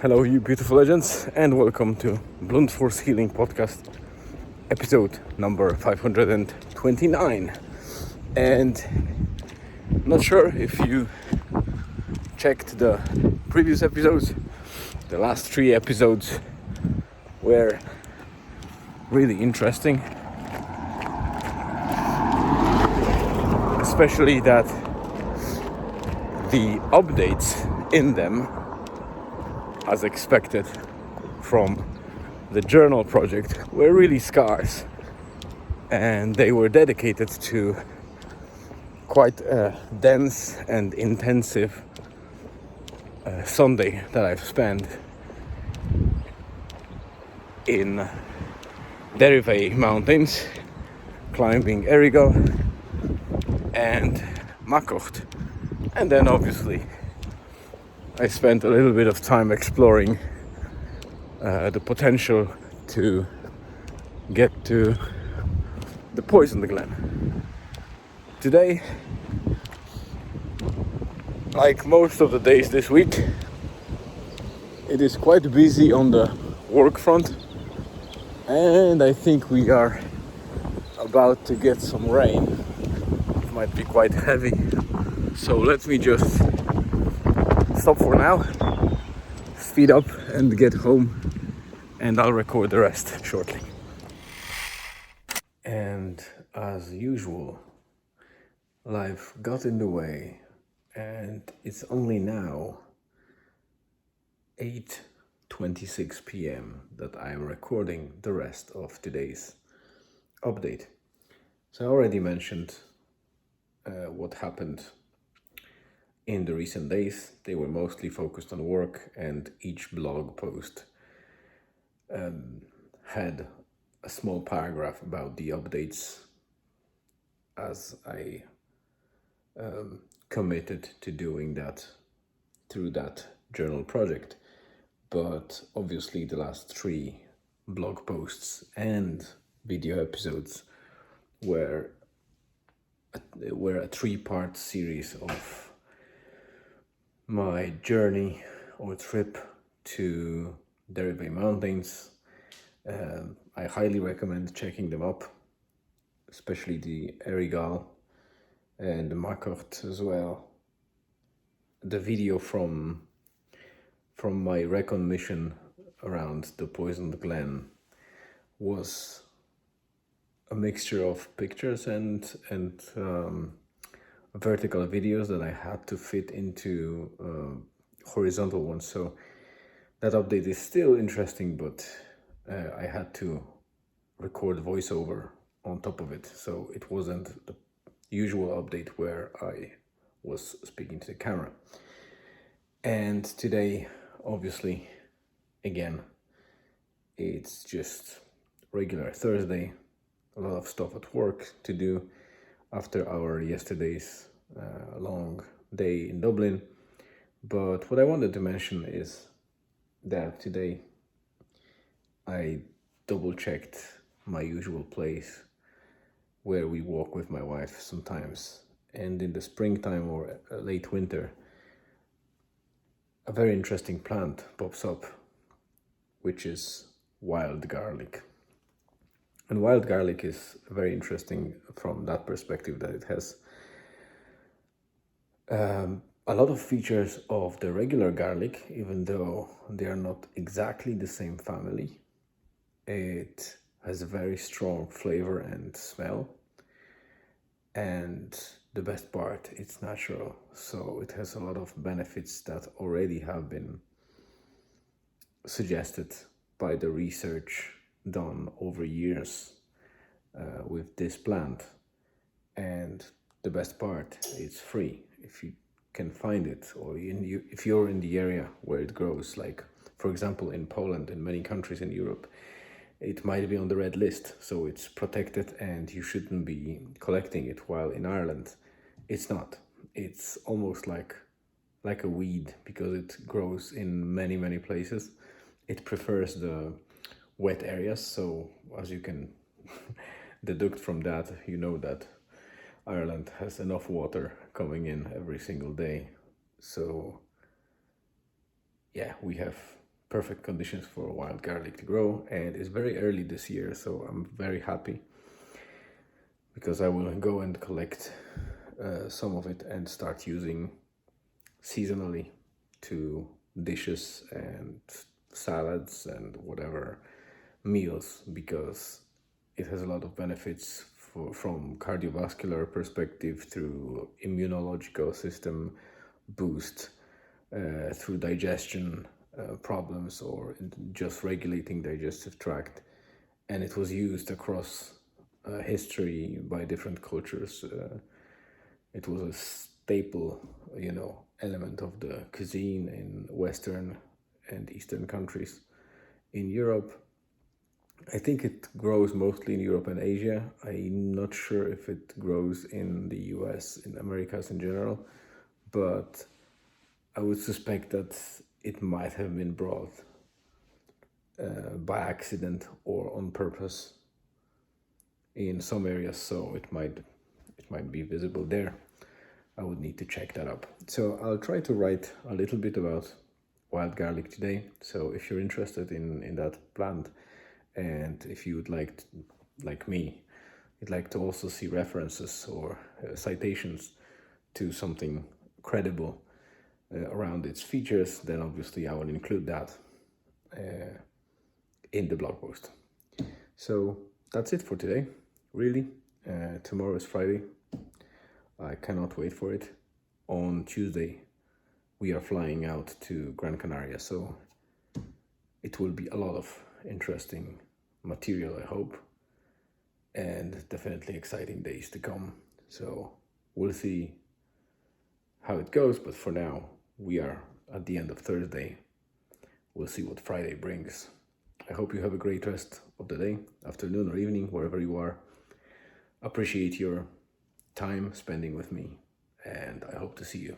Hello, you beautiful legends, and welcome to Blunt Force Healing Podcast, episode number 529. And not sure if you checked the previous episodes. The last 3 episodes were really interesting, especially that the updates in them, as expected from the journal project, were really scarce, and they were dedicated to quite a dense and intensive Sunday that I've spent in Derivay Mountains, climbing Errigal and Makocht. And then obviously I spent a little bit of time exploring the potential to get to the Poison Glen. Today, like most of the days this week, it is quite busy on the work front, and I think we are about to get some rain. It might be quite heavy, so let me just stop for now, speed up and get home, and I'll record the rest shortly. And as usual, life got in the way, and it's only now 8:26 p.m. that I'm recording the rest of today's update. So I already mentioned what happened in the recent days. They were mostly focused on work, and each blog post had a small paragraph about the updates, as I committed to doing that through that journal project. But obviously the last 3 blog posts and video episodes were a 3-part series of my journey or trip to Derivay Mountains. I highly recommend checking them up, especially the Errigal and the Makocht as well. The video from my recon mission around the Poisoned Glen was a mixture of pictures and vertical videos that I had to fit into horizontal ones. So that update is still interesting, but I had to record voiceover on top of it, so it wasn't the usual update where I was speaking to the camera. And today, obviously, again, it's just regular Thursday, a lot of stuff at work to do after our yesterday's long day in Dublin. But what I wanted to mention is that today I double-checked my usual place where we walk with my wife sometimes, and in the springtime or late winter, a very interesting plant pops up, which is wild garlic. And wild garlic is very interesting from that perspective that it has a lot of features of the regular garlic, even though they are not exactly the same family. It has a very strong flavor and smell, and the best part, it's natural, so it has a lot of benefits that already have been suggested by the research done over years with this plant. And the best part, it's free if you can find it, or if you're in the area where it grows. Like, for example, in Poland and many countries in Europe, it might be on the red list, so it's protected and you shouldn't be collecting it, while in Ireland it's not. It's almost like a weed, because it grows in many places. It prefers the wet areas, so as you can deduct from that, you know that Ireland has enough water coming in every single day. So yeah, we have perfect conditions for wild garlic to grow, and it's very early this year, so I'm very happy because I will go and collect some of it and start using seasonally to dishes and salads and whatever meals, because it has a lot of benefits from cardiovascular perspective, through immunological system boost, through digestion problems, or just regulating digestive tract. And it was used across history by different cultures. It was a staple, element of the cuisine in Western and Eastern countries. In Europe, I think it grows mostly in Europe and Asia. I'm not sure if it grows in the US, in Americas in general, but I would suspect that it might have been brought by accident or on purpose in some areas, so it might be visible there. I would need to check that up. So I'll try to write a little bit about wild garlic today. So if you're interested in that plant, and if you would like me, you'd like to also see references or citations to something credible around its features, then obviously I will include that in the blog post. So that's it for today, really. Tomorrow is Friday. I cannot wait for it. On Tuesday, we are flying out to Gran Canaria, so it will be a lot of interesting material, I hope, and definitely exciting days to come. So we'll see how it goes, but for now, we are at the end of Thursday. We'll see what Friday brings. I hope you have a great rest of the day, afternoon or evening, wherever you are. Appreciate your time spending with me, and I hope to see you